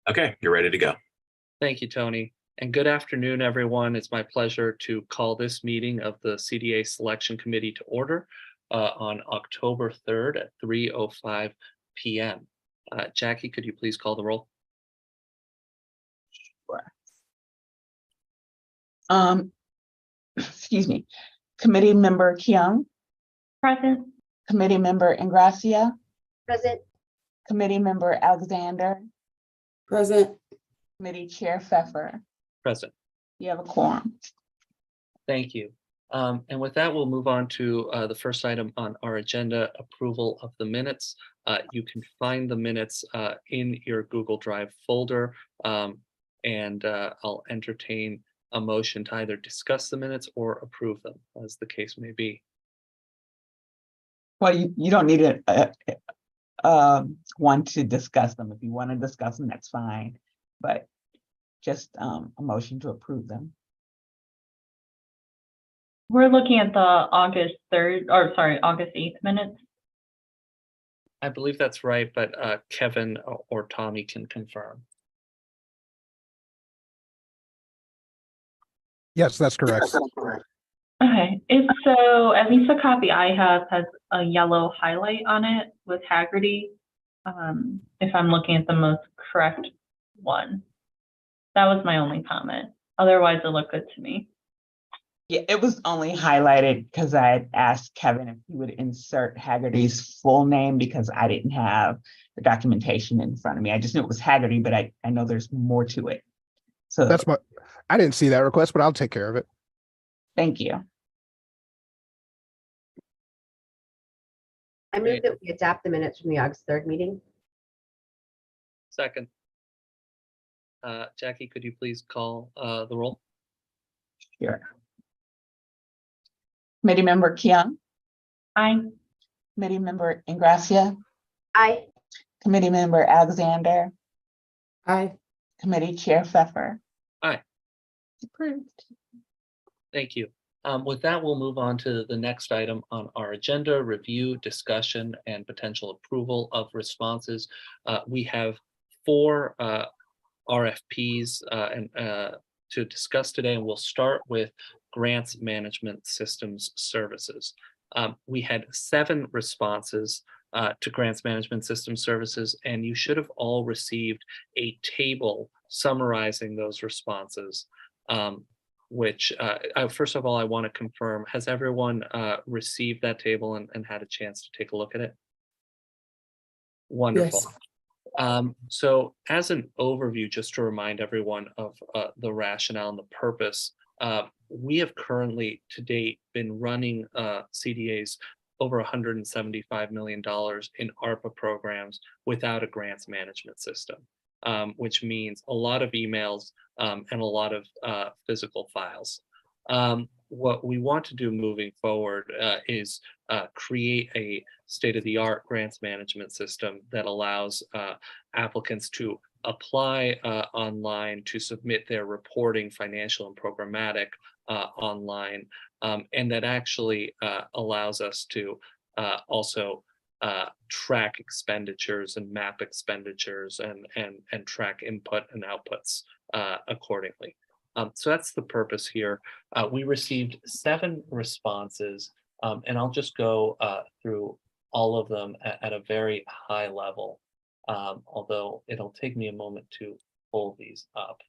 Okay, you're ready to go. Thank you, Tony. And good afternoon, everyone. It's my pleasure to call this meeting of the CDA Selection Committee to order on October 3rd at 3:05 p.m. Jackie, could you please call the roll? Excuse me. Committee Member Keung, Present. Committee Member Ingracia, Present. Committee Member Alexander, Present. Committee Chair Pfeffer. Present. You have a quorum. Thank you. And with that, we'll move on to the first item on our agenda, approval of the minutes. You can find the minutes in your Google Drive folder, and I'll entertain a motion to either discuss the minutes or approve them, as the case may be. Well, you don't need one to discuss them. If you want to discuss them, that's fine. But just a motion to approve them. We're looking at the August 8th minutes. I believe that's right, but Kevin or Tommy can confirm. Yes, that's correct. Okay, so at least the copy I have has a yellow highlight on it with Haggerty. If I'm looking at the most correct one. That was my only comment. Otherwise, it looked good to me. Yeah, it was only highlighted because I had asked Kevin if he would insert Haggerty's full name because I didn't have the documentation in front of me. I just knew it was Haggerty, but I know there's more to it. So I didn't see that request, but I'll take care of it. thank you. I move that we adopt the minutes from the August 3rd meeting. Second. Jackie, could you please call the roll? Sure. Committee Member Keung, Aye. Committee Member Ingracia, Aye. Committee Member Alexander, Aye. Committee Chair Pfeffer. Aye. Approved. Thank you. With that, we'll move on to the next item on our agenda, review, discussion, and potential approval of responses. We have 4 RFPs to discuss today, and we'll start with Grants Management Systems Services. We had 7 responses to Grants Management Systems Services, and you should have all received a table summarizing those responses. Which first of all, I want to confirm, has everyone received that table and had a chance to take a look at it? Wonderful. Yes. So as an overview, just to remind everyone of the rationale and the purpose, we have currently to date been running CDAs over $175 million in ARPA programs without a grants management system. Which means a lot of emails and a lot of physical files. What we want to do moving forward is create a state-of-the-art grants management system that allows applicants to apply online, to submit their reporting, financial and programmatic online, and that actually allows us to also track expenditures and map expenditures and track input and outputs accordingly. So that's the purpose here. We received 7 responses, and I'll just go through all of them at a very high level, although it'll take me a moment to pull these up.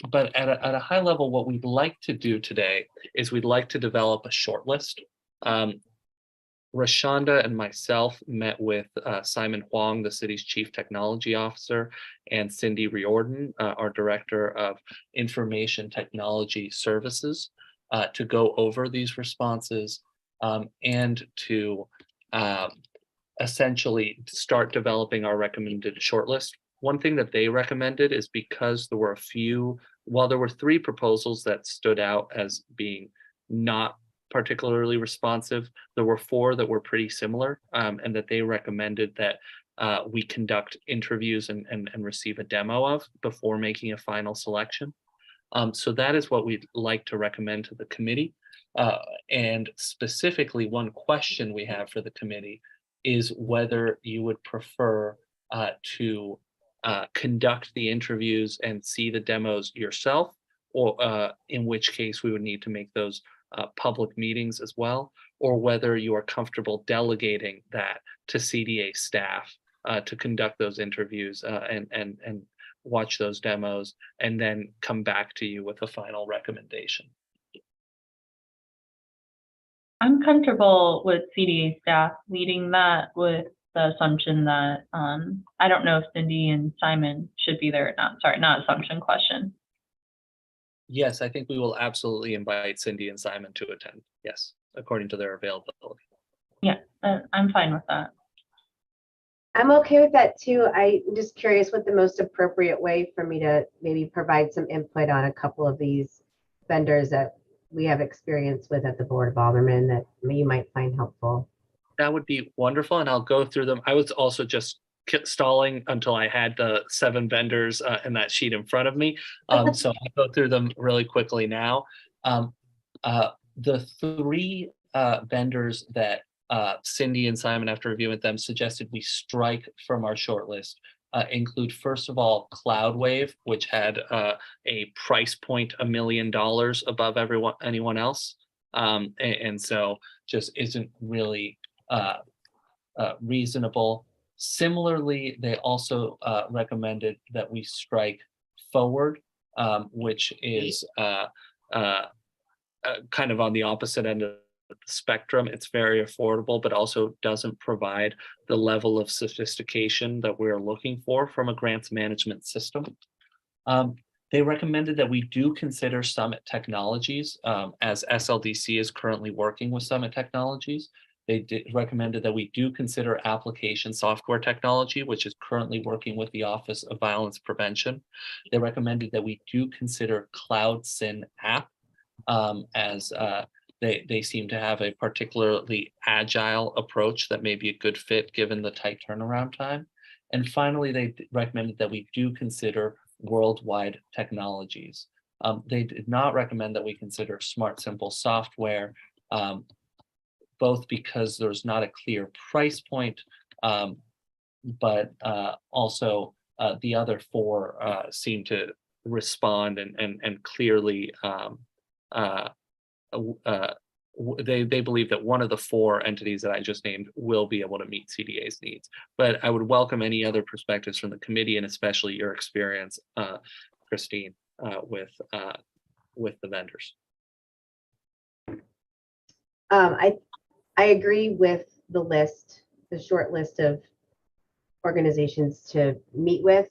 But at a high level, what we'd like to do today is we'd like to develop a short list. Rashonda and myself met with Simon Huang, the city's chief technology officer, and Cindy Riordan, our director of information technology services, to go over these responses and to essentially start developing our recommended shortlist. One thing that they recommended is because there were while there were 3 proposals that stood out as being not particularly responsive, there were 4 that were pretty similar, and that they recommended that we conduct interviews and receive a demo of before making a final selection. So that is what we'd like to recommend to the committee. And specifically, one question we have for the committee is whether you would prefer to conduct the interviews and see the demos yourself, or in which case we would need to make those public meetings as well, or whether you are comfortable delegating that to CDA staff to conduct those interviews and watch those demos and then come back to you with a final recommendation. I'm comfortable with CDA staff leading that with the assumption that, I don't know if Cindy and Simon should be there or not. Sorry, not assumption, question. Yes, I think we will absolutely invite Cindy and Simon to attend. Yes, according to their availability. Yeah, I'm fine with that. I'm okay with that too. I'm just curious what the most appropriate way for me to maybe provide some input on a couple of these vendors that we have experience with at the Board of Aldermen that you might find helpful. That would be wonderful, and I'll go through them. I was also just stalling until I had the 7 vendors in that sheet in front of me. So I'll go through them really quickly now. The 3 vendors that Cindy and Simon, after reviewing them, suggested we strike from our shortlist include, first of all, CloudWave, which had a price point $1 million above anyone else, and so just isn't really reasonable. Similarly, they also recommended that we strike Forward, which is kind of on the opposite end of the spectrum. It's very affordable, but also doesn't provide the level of sophistication that we're looking for from a grants management system. They recommended that we do consider Summit Technologies, as SLDC is currently working with Summit Technologies. They recommended that we do consider Application Software Technology, which is currently working with the Office of Violence Prevention. They recommended that we do consider CloudSyn App, as they seem to have a particularly agile approach that may be a good fit given the tight turnaround time. And finally, they recommended that we do consider Worldwide Technologies. They did not recommend that we consider Smart Simple Software, both because there's not a clear price point, but also the other 4 seem to respond and clearly they believe that one of the 4 entities that I just named will be able to meet CDA's needs. But I would welcome any other perspectives from the committee, and especially your experience, Christine, with the vendors. I agree with the list, the short list of organizations to meet with.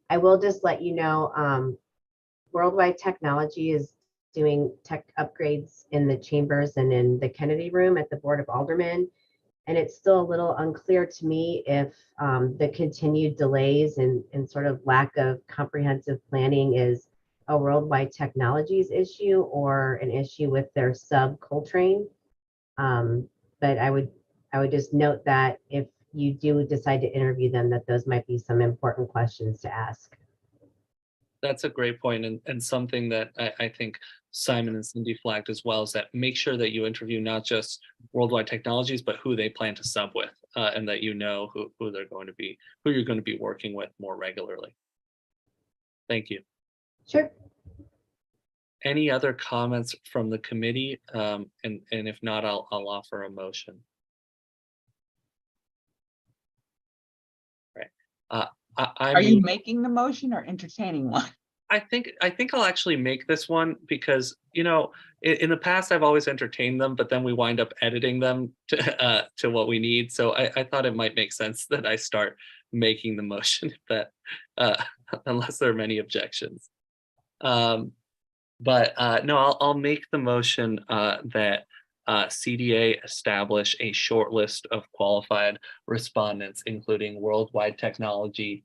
I will just let you know, Worldwide Technology is doing tech upgrades in the chambers and in the Kennedy Room at the Board of Aldermen. And it's still a little unclear to me if the continued delays and sort of lack of comprehensive planning is a Worldwide Technologies issue or an issue with their sub Coltrane. But I would just note that if you do decide to interview them, that those might be some important questions to ask. That's a great point, and something that I think Simon and Cindy flagged as well, is that make sure that you interview not just Worldwide Technologies, but who they plan to sub with, and that you know who they're going to be, who you're going to be working with more regularly. Thank you. Sure. Any other comments from the committee? And if not, I'll offer a motion. Right. Are you making the motion or entertaining one? I think I'll actually make this one because, you know, in the past I've always entertained them, but then we wind up editing them to what we need. So I thought it might make sense that I start making the motion that unless there are many objections. But no, I'll make the motion that CDA establish a short list of qualified respondents, including Worldwide Technology,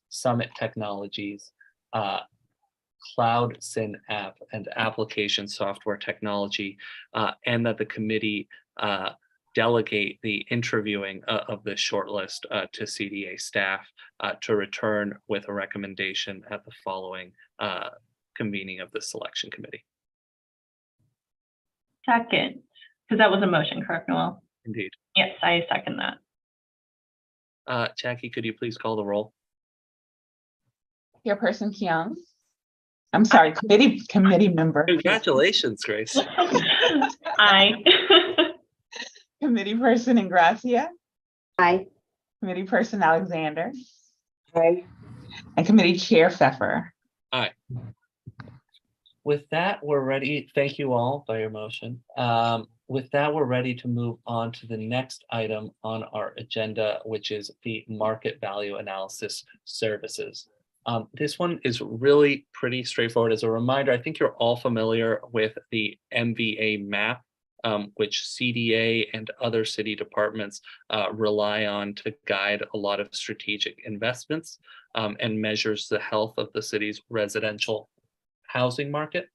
Summit Technologies, CloudSyn App, and Application Software Technology, and that the committee delegate the interviewing of this shortlist to CDA staff to return with a recommendation at the following convening of the selection committee. Second, because that was a motion, correct, Noel? Indeed. Yes, I second that. Jackie, could you please call the roll? Chairperson Keung. I'm sorry, committee member. Congratulations, Grace. Aye. Committee person Ingracia, Aye. committee person Alexander, Aye. and committee chair Pfeffer. With that, we're ready. Thank you all by your motion. With that, we're ready to move on to the next item on our agenda, which is the market value analysis services. This one is really pretty straightforward. As a reminder, I think you're all familiar with the MVA map, which CDA and other city departments rely on to guide a lot of strategic investments and measures the health of the city's residential housing market.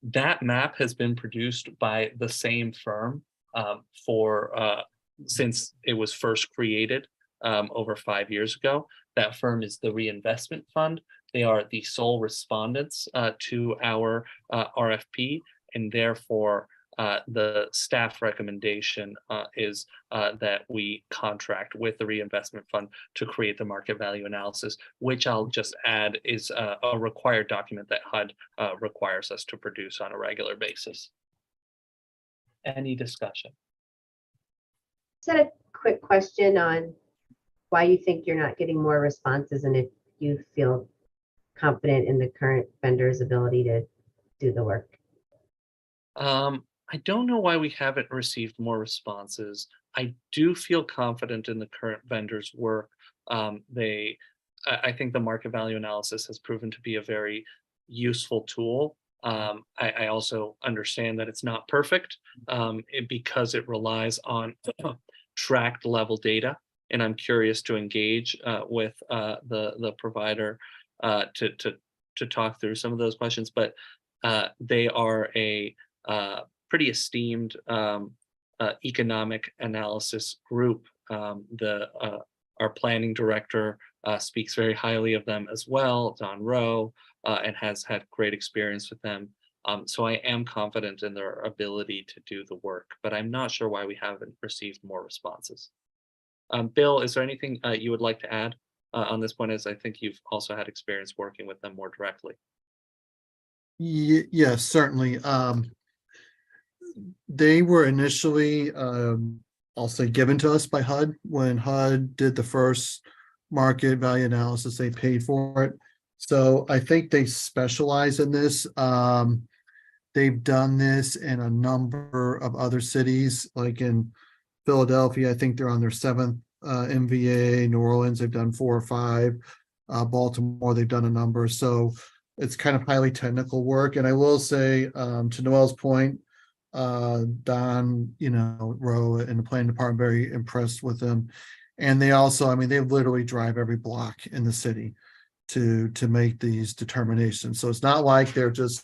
That map has been produced by the same firm since it was first created over 5 years ago. That firm is the Reinvestment Fund. They are the sole respondents to our RFP, and therefore the staff recommendation is that we contract with the Reinvestment Fund to create the market value analysis, which I'll just add is a required document that HUD requires us to produce on a regular basis. Any discussion? Just had a quick question on why you think you're not getting more responses and if you feel confident in the current vendor's ability to do the work. I don't know why we haven't received more responses. I do feel confident in the current vendor's work. I think the market value analysis has proven to be a very useful tool. I also understand that it's not perfect because it relies on tracked level data, and I'm curious to engage with the provider to talk through some of those questions. But they are a pretty esteemed economic analysis group. Our planning director speaks very highly of them as well, Don Rowe, and has had great experience with them. So I am confident in their ability to do the work, but I'm not sure why we haven't received more responses. Bill, is there anything you would like to add on this point, as I think you've also had experience working with them more directly? Yes, certainly. They were initially, I'll say, given to us by HUD. When HUD did the first market value analysis, they paid for it. So I think they specialize in this. They've done this in a number of other cities, like in Philadelphia. I think they're on their 7th MVA. New Orleans, they've done 4 or 5. Baltimore, they've done a number. So it's kind of highly technical work. And I will say, to Noel's point, Don, Rowe and the planning department, very impressed with them. And they also, they literally drive every block in the city to make these determinations. So it's not like they're just,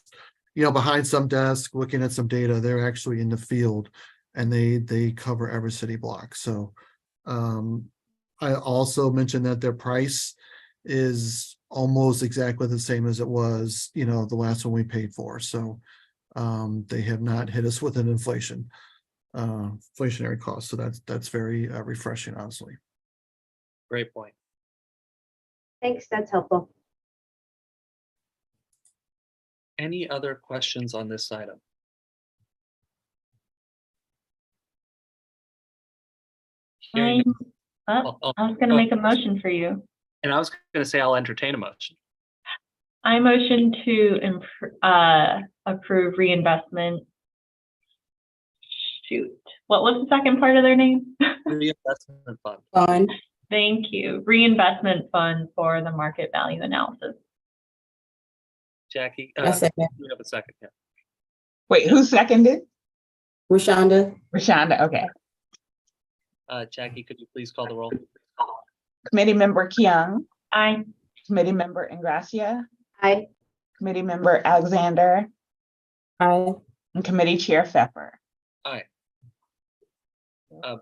behind some desk looking at some data. They're actually in the field, and they cover every city block. So I also mentioned that their price is almost exactly the same as it was, the last one we paid for. So they have not hit us with an inflationary cost. So that's very refreshing, honestly. Great point. Thanks, that's helpful. Any other questions on this item? Hearing I was going to make a motion for you. And I was going to say I'll entertain a motion. I motion to approve reinvestment. Shoot, what was the second part of their name? Reinvestment Fund. Fine. Thank you. Reinvestment Fund for the market value analysis. Jackie, I second. you have a second here. Wait, who seconded? Rashonda. Rashonda, okay. Jackie, could you please call the roll? Committee member Keung, Aye. committee member Ingracia, Aye. committee member Alexander, Aye. and committee chair Pfeffer. Aye.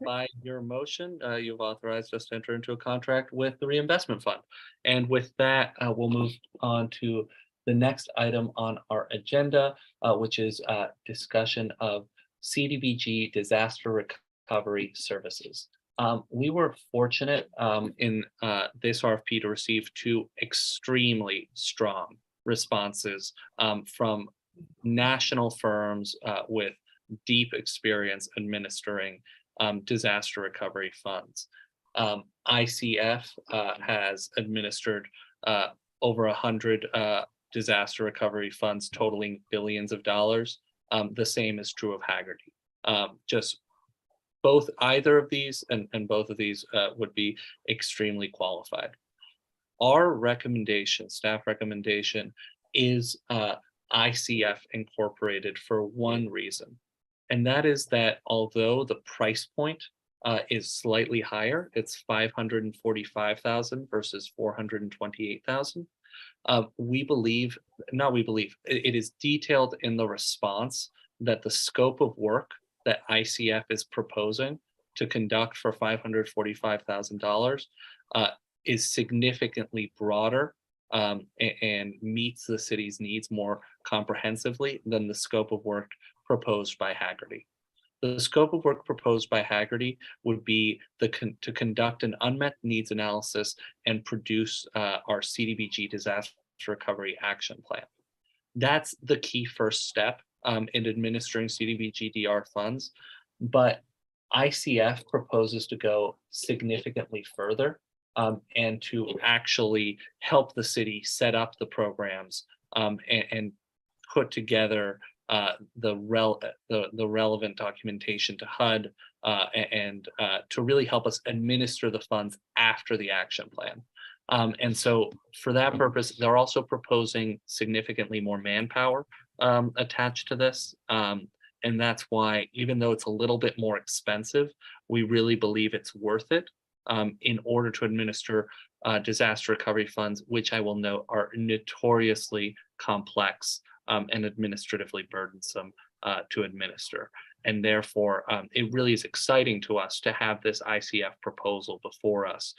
By your motion, you've authorized us to enter into a contract with the Reinvestment Fund. And with that, we'll move on to the next item on our agenda, which is discussion of CDBG disaster recovery services. We were fortunate in this RFP to receive two extremely strong responses from national firms with deep experience administering disaster recovery funds. ICF has administered over 100 disaster recovery funds totaling billions of dollars. The same is true of Haggerty. Just either of these and both of these would be extremely qualified. Our recommendation, staff recommendation, is ICF Incorporated for one reason, and that is that although the price point is slightly higher, it's $545,000 versus $428,000. It is detailed in the response that the scope of work that ICF is proposing to conduct for $545,000 is significantly broader and meets the city's needs more comprehensively than the scope of work proposed by Haggerty. The scope of work proposed by Haggerty would be to conduct an unmet needs analysis and produce our CDBG disaster recovery action plan. That's the key first step in administering CDBG DR funds, but ICF proposes to go significantly further and to actually help the city set up the programs and put together the relevant documentation to HUD and to really help us administer the funds after the action plan. And so for that purpose, they're also proposing significantly more manpower attached to this. And that's why, even though it's a little bit more expensive, we really believe it's worth it in order to administer disaster recovery funds, which I will note are notoriously complex and administratively burdensome to administer. And therefore, it really is exciting to us to have this ICF proposal before us,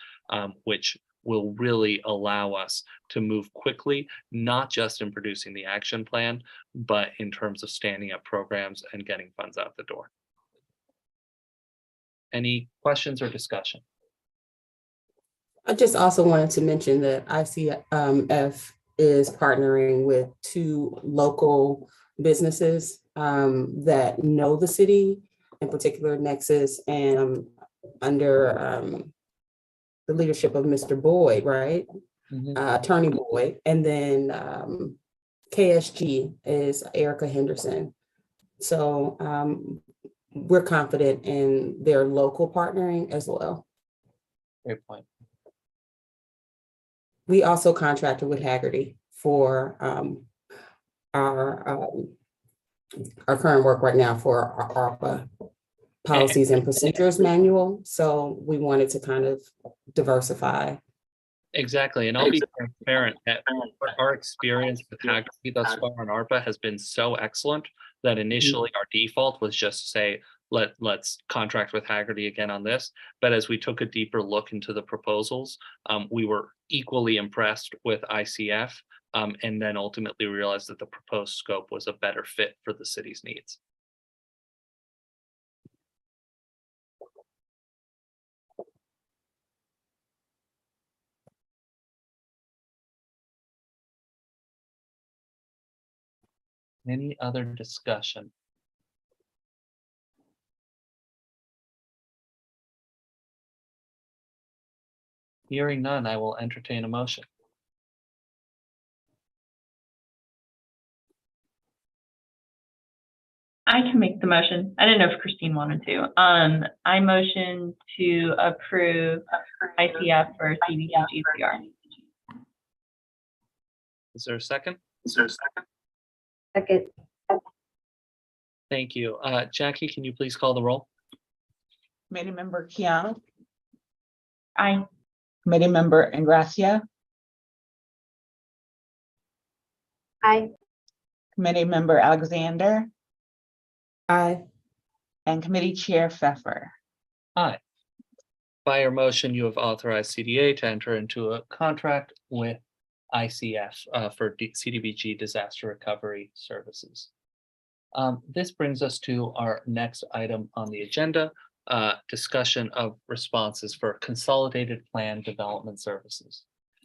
which will really allow us to move quickly, not just in producing the action plan, but in terms of standing up programs and getting funds out the door. Any questions or discussion? I just also wanted to mention that ICF is partnering with two local businesses that know the city, in particular Nexus, and under the leadership of Mr. Boyd, right? Attorney Boyd. And then KSG is Erica Henderson. So we're confident in their local partnering as well. Great point. We also contracted with Haggerty for our current work right now for our ARPA policies and procedures manual. So we wanted to kind of diversify. Exactly, and I'll be transparent that our experience with Haggerty thus far on ARPA has been so excellent that initially our default was just to say, let's contract with Haggerty again on this. But as we took a deeper look into the proposals, we were equally impressed with ICF, and then ultimately realized that the proposed scope was a better fit for the city's needs. Any other discussion? Hearing none, I will entertain a motion. I can make the motion. I didn't know if Christine wanted to. I motion to approve ICF for CDBG DR. Is there a second? Second. Thank you. Jackie, can you please call the roll? Committee Member Kiana, Aye. Committee Member Ingracia, Aye. Committee Member Alexander, Aye. and Committee Chair Pfeffer. Aye. By your motion, you have authorized CDA to enter into a contract with ICF for CDBG disaster recovery services. This brings us to our next item on the agenda, discussion of responses for Consolidated Plan Development Services.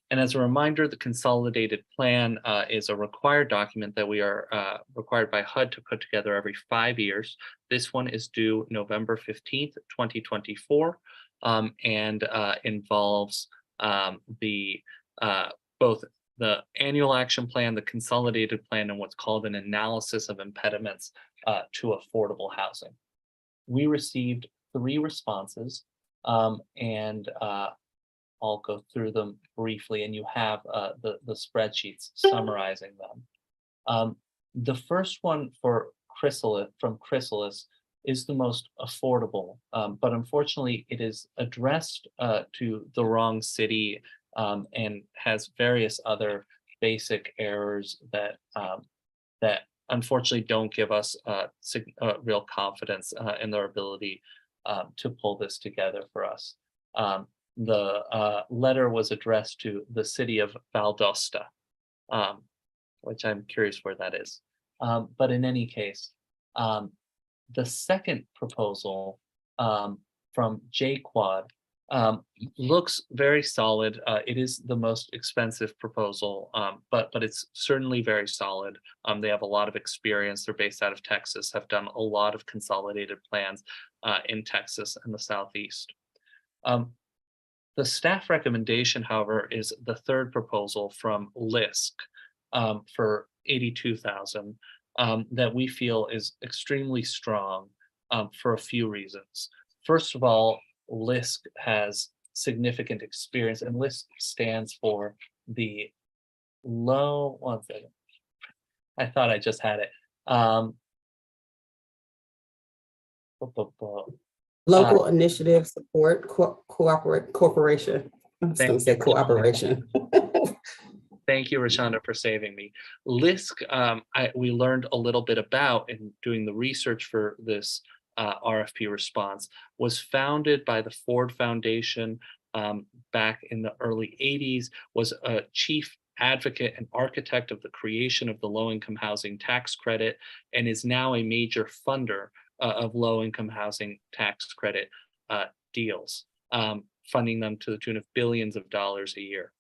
And as a reminder, the Consolidated Plan is a required document that we are required by HUD to put together every 5 years. This one is due November 15th, 2024, and involves the both the annual action plan, the consolidated plan, and what's called an analysis of impediments to affordable housing. We received 3 responses, and I'll go through them briefly, and you have the spreadsheets summarizing them. The first one from Chrysalis is the most affordable, but unfortunately it is addressed to the wrong city and has various other basic errors that that unfortunately don't give us real confidence in their ability to pull this together for us. The letter was addressed to the city of Valdosta, which I'm curious where that is. But in any case, the second proposal from JQuad looks very solid. It is the most expensive proposal, but it's certainly very solid. They have a lot of experience. They're based out of Texas, have done a lot of consolidated plans in Texas and the Southeast. The staff recommendation, however, is the third proposal from LISC for $82,000 that we feel is extremely strong for a few reasons. First of all, LISC has significant experience, and LISC stands for the low, one second, I thought I just had it. Local Initiative Support Corporation. I was going to say cooperation. Thank you, Rashonda, for saving me. LISC, we learned a little bit about in doing the research for this RFP response, was founded by the Ford Foundation back in the early 80s, was a chief advocate and architect of the creation of the low-income housing tax credit, and is now a major funder of low-income housing tax credit deals, funding them to the tune of billions of dollars a year.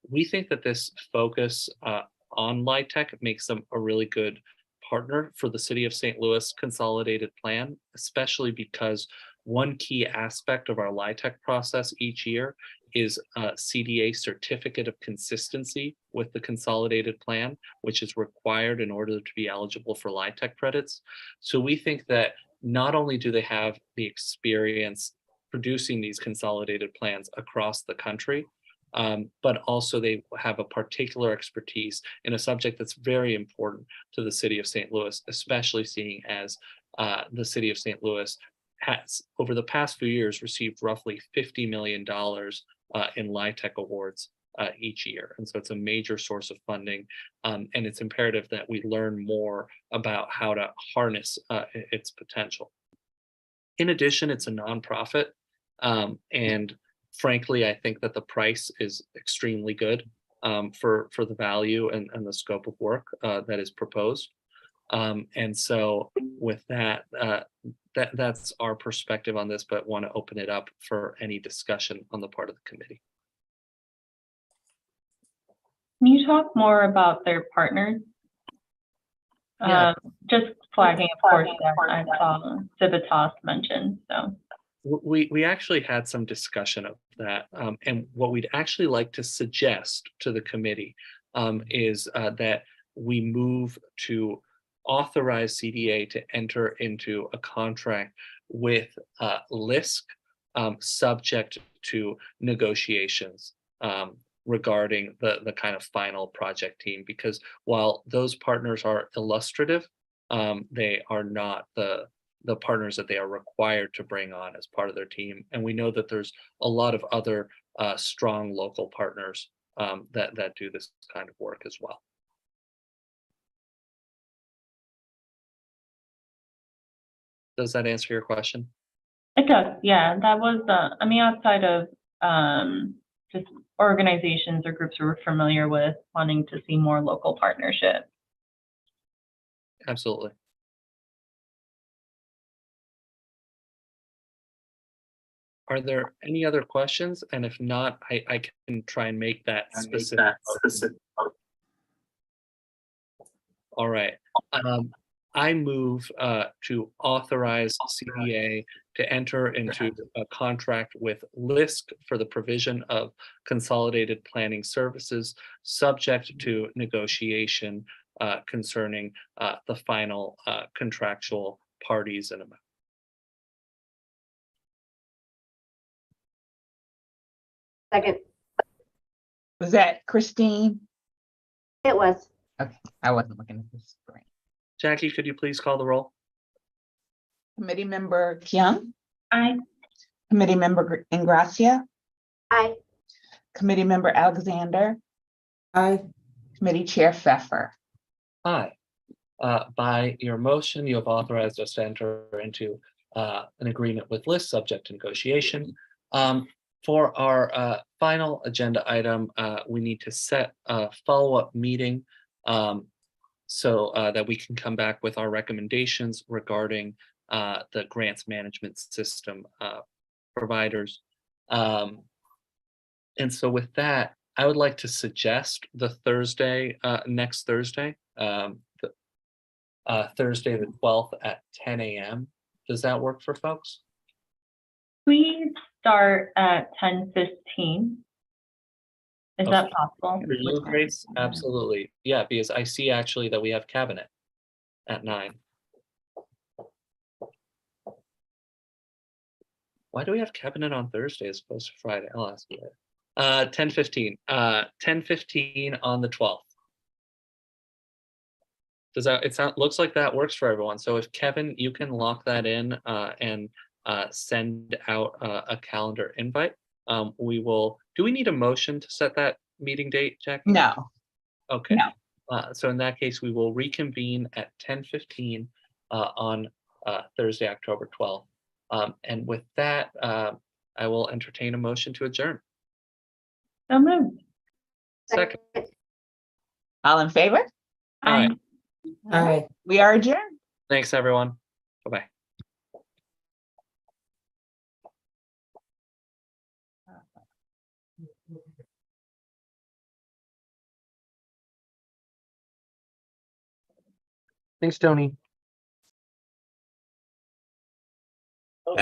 We think that this focus on LIHTC makes them a really good partner for the City of St. Louis Consolidated Plan, especially because one key aspect of our LIHTC process each year is a CDA certificate of consistency with the consolidated plan, which is required in order to be eligible for LIHTC credits. So we think that not only do they have the experience producing these consolidated plans across the country, but also they have a particular expertise in a subject that's very important to the City of St. Louis, especially seeing as the City of St. Louis has, over the past few years, received roughly $50 million in LIHTC awards each year. And so it's a major source of funding, and it's imperative that we learn more about how to harness its potential. In addition, it's a nonprofit, and frankly, I think that the price is extremely good for the value and the scope of work that is proposed. And so with that, that's our perspective on this, but want to open it up for any discussion on the part of the committee. Can you talk more about their partners? Yeah. Just flagging, of course, that I saw Civitas mentioned, so. We actually had some discussion of that, and what we'd actually like to suggest to the committee is that we move to authorize CDA to enter into a contract with LISC, subject to negotiations regarding the kind of final project team, because while those partners are illustrative, they are not the partners that they are required to bring on as part of their team. And we know that there's a lot of other strong local partners that do this kind of work as well. Does that answer your question? It does, yeah. That was I mean, outside of just organizations or groups we're familiar with wanting to see more local partnership. Absolutely. Are there any other questions? And if not, I can try and make that specific. All right. I move to authorize CDA to enter into a contract with LISC for the provision of consolidated planning services, subject to negotiation concerning the final contractual parties and amount. Second, Was that Christine? it was. Okay, I wasn't looking at the screen. Jackie, could you please call the roll? Committee member Kyung, Aye. committee member Ingracia, Aye. committee member Alexander, Aye. committee chair Pfeffer. Aye. By your motion, you have authorized us to enter into an agreement with LISC subject to negotiation. For our final agenda item, we need to set a follow-up meeting so that we can come back with our recommendations regarding the grants management system providers. And so with that, I would like to suggest the Thursday, next Thursday, Thursday the 12th at 10 a.m. Does that work for folks? We start at 10:15. Is that Okay. possible? For you, Grace? Absolutely. Yeah, because I see actually that we have cabinet at 9. Why do we have cabinet on Thursday as opposed to Friday? I'll ask you. 10:15. 10:15 on the 12th. Does that, looks like that works for everyone. So if Kevin, you can lock that in and send out a calendar invite. We will, do we need a motion to set that meeting date, Jackie? No, Okay. No. So in that case, we will reconvene at 10:15 on Thursday, October 12th. And with that, I will entertain a motion to adjourn. So moved. Second. all in favor? Aye. Aye. We are adjourned. Thanks, everyone. Bye-bye. Thanks, Tony. Have a